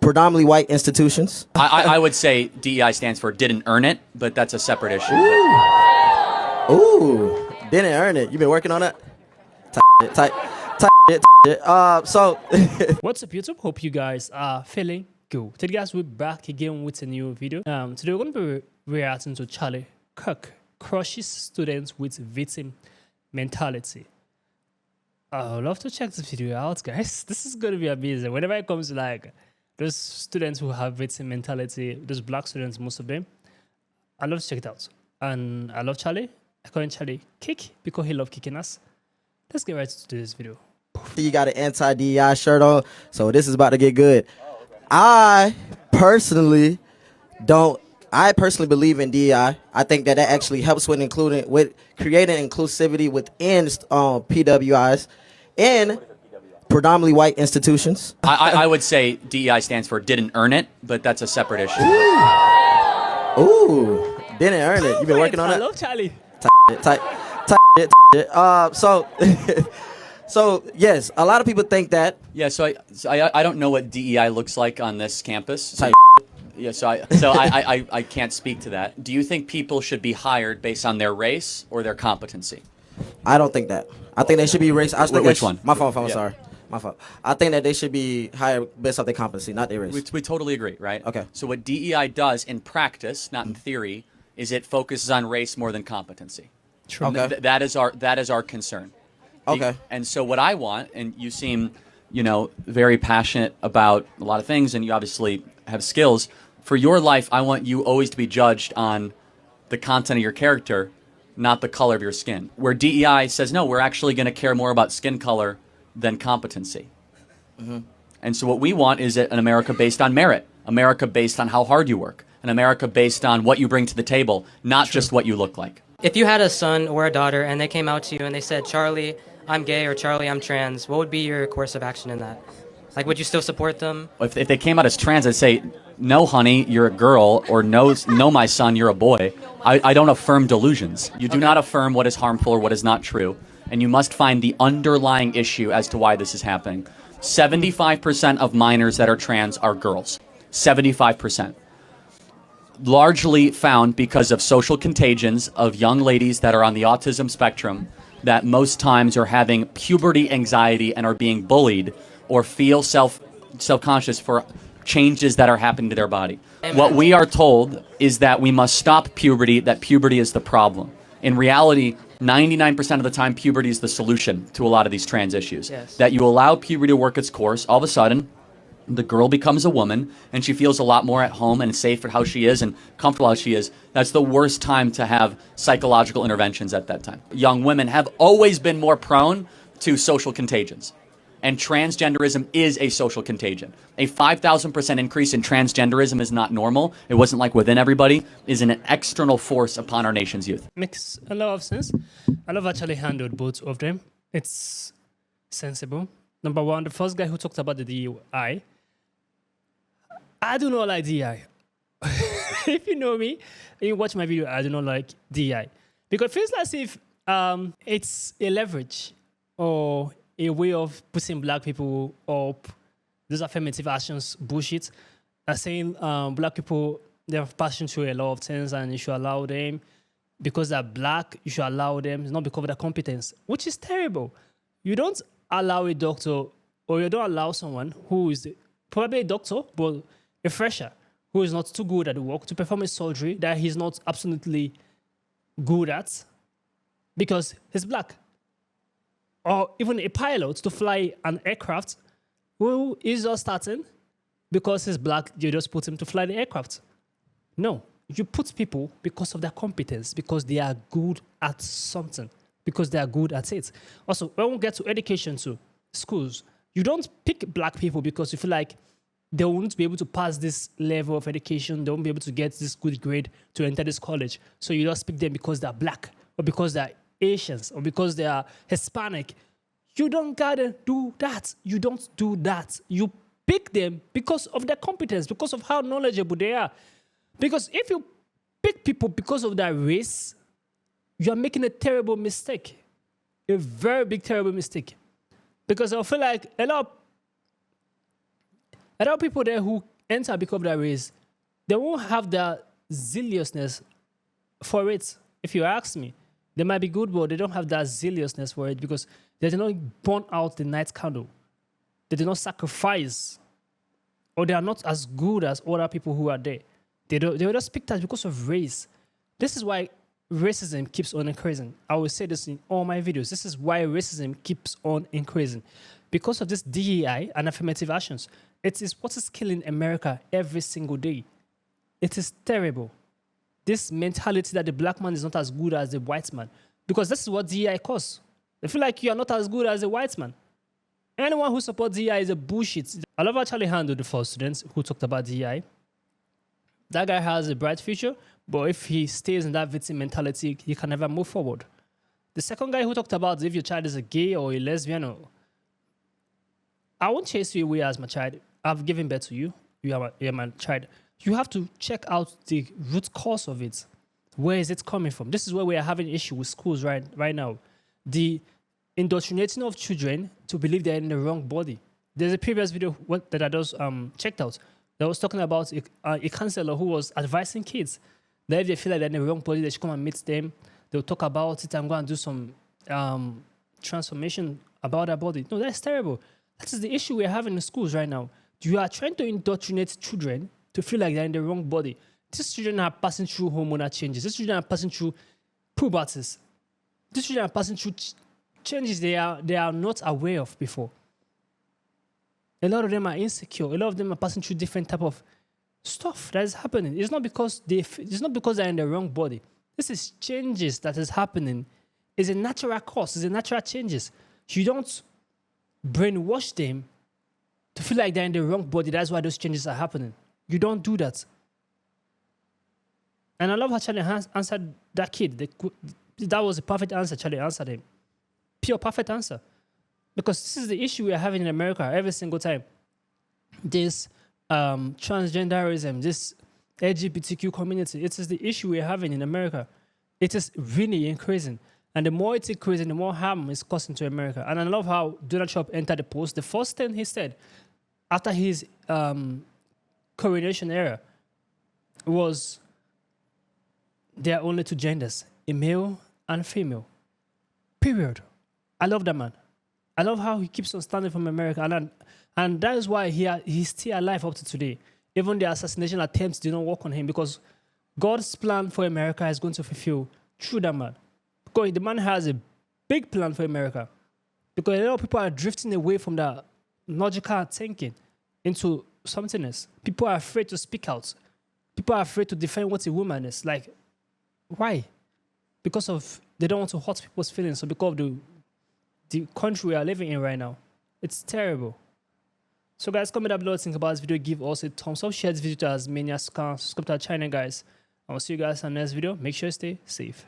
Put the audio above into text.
predominantly white institutions. I would say DEI stands for didn't earn it, but that's a separate issue. Ooh, didn't earn it. You been working on that? Type shit. So. What's up, YouTube? Hope you guys are feeling good. Today, guys, we're back again with a new video. Today, we're going to be reacting to Charlie Kirk crushes students with victim mentality. I would love to check this video out, guys. This is going to be amazing. Whenever it comes to like those students who have victim mentality, those black students, most of them, I love to check it out. And I love Charlie. I call him Charlie Kick because he loves kicking us. Let's get right to this video. You got an anti-DEI shirt on, so this is about to get good. I personally believe in DEI. I think that actually helps with creating inclusivity within PWIs and predominantly white institutions. I would say DEI stands for didn't earn it, but that's a separate issue. Ooh, didn't earn it. You been working on that? I love Charlie. Type shit. So yes, a lot of people think that. Yeah, so I don't know what DEI looks like on this campus. Type. Yeah, so I can't speak to that. Do you think people should be hired based on their race or their competency? I don't think that. I think they should be race. Which one? My fault. Yeah. Sorry. My fault. I think that they should be hired based off their competency, not their race. We totally agree, right? Okay. So what DEI does in practice, not in theory, is it focuses on race more than competency. True. Okay. That is our concern. Okay. And so what I want, and you seem, very passionate about a lot of things, and you obviously have skills. For your life, I want you always to be judged on the content of your character, not the color of your skin. Where DEI says, no, we're actually going to care more about skin color than competency. Mm-hmm. And so what we want is an America based on merit, America based on how hard you work, an America based on what you bring to the table, not just what you look like. If you had a son or a daughter and they came out to you and they said, Charlie, I'm gay, or Charlie, I'm trans, what would be your course of action in that? Like, would you still support them? If they came out as trans, I'd say, no, honey, you're a girl, or no, my son, you're a boy. I don't affirm delusions. You do not affirm what is harmful or what is not true, and you must find the underlying issue as to why this is happening. 75% of minors that are trans are girls. 75%. Largely found because of social contagions of young ladies that are on the autism spectrum that most times are having puberty anxiety and are being bullied or feel self-conscious for changes that are happening to their body. Amen. What we are told is that we must stop puberty, that puberty is the problem. In reality, 99% of the time, puberty is the solution to a lot of these trans issues. Yes. That you allow puberty to work its course, all of a sudden, the girl becomes a woman and she feels a lot more at home and safe at how she is and comfortable how she is. That's the worst time to have psychological interventions at that time. Young women have always been more prone to social contagions. And transgenderism is a social contagion. A 5,000% increase in transgenderism is not normal. It wasn't like within everybody. Is an external force upon our nation's youth. Makes a lot of sense. I love actually handled both of them. It's sensible. Number one, the first guy who talked about the DEI, I do not like DEI. If you know me, and you watch my video, I do not like DEI. Because it feels as if it's a leverage or a way of putting black people up. Those affirmative actions bullshit. Saying black people, they have passion to a lot of things and you should allow them. Because they're black, you should allow them. It's not because of their competence, which is terrible. You don't allow a doctor, or you don't allow someone who is probably a doctor, but a fresher, who is not too good at the work, to perform a surgery that he's not absolutely good at because he's black. Or even a pilot to fly an aircraft who is just starting because he's black, you just put him to fly the aircraft. No, you put people because of their competence, because they are good at something, because they are good at it. Also, when we get to education too, schools, you don't pick black people because you feel like they won't be able to pass this level of education, they won't be able to get this good grade to enter this college. So you just pick them because they're black, or because they're Asians, or because they are Hispanic. You don't gotta do that. You don't do that. You pick them because of their competence, because of how knowledgeable they are. Because if you pick people because of their race, you are making a terrible mistake. A very big, terrible mistake. Because I feel like a lot And there are people there who enter because of that race. They won't have the zealousness for it. If you ask me, they might be good, but they don't have that zealousness for it because they did not burn out the night candle. They did not sacrifice, or they are not as good as other people who are there. They will just pick that because of race. This is why racism keeps on increasing. I will say this in all my videos. This is why racism keeps on increasing. Because of this DEI and affirmative actions. It is what is killing America every single day. It is terrible. This mentality that the black man is not as good as the white man. Because this is what DEI causes. They feel like you are not as good as the white man. Anyone who supports DEI is a bullshit. I love how Charlie handled the first students who talked about DEI. That guy has a bright future, but if he stays in that victim mentality, he can never move forward. The second guy who talked about if your child is a gay or a lesbian, I won't chase you away as my child. I've given birth to you. You're my child. You have to check out the root cause of it. Where is it coming from? This is where we are having issue with schools right now. The indoctrinating of children to believe they're in the wrong body. There's a previous video that I just checked out that was talking about a counselor who was advising kids that if they feel like they're in the wrong body, they should come and meet them. They'll talk about it and go and do some transformation about their body. No, that's terrible. That is the issue we're having in schools right now. You are trying to indoctrinate children to feel like they're in the wrong body. These children are passing through hormonal changes. These children are passing through puberties. These children are passing through changes they are not aware of before. A lot of them are insecure. A lot of them are passing through different type of stuff that is happening. It's not because they're in the wrong body. This is changes that is happening. It's a natural cause. It's a natural changes. You don't brainwash them to feel like they're in the wrong body. That's why those changes are happening. You don't do that. And I love how Charlie answered that kid. That was a perfect answer. Charlie answered him. Pure perfect answer. Because this is the issue we are having in America every single time. This transgenderism, this LGBTQ community, it is the issue we are having in America. It is really increasing. And the more it's increasing, the more harm it's causing to America. And I love how Donald Trump entered the post. The first thing he said after his coronation era was there are only two genders, a male and female. Period. I love that man. I love how he keeps on standing for America. And that is why he's still alive up to today. Even the assassination attempts did not work on him because God's plan for America is going to fulfill through that man. Because the man has a big plan for America. Because a lot of people are drifting away from the logical thinking into something else. People are afraid to speak out. People are afraid to define what a woman is. Like, why? Because of they don't want to hurt people's feelings. So because of the country we are living in right now. It's terrible. So guys, comment down below what you think about this video. Give us a thumbs up. Share this video to as many as you can. Subscribe to our channel, guys. I will see you guys in the next video. Make sure you stay safe.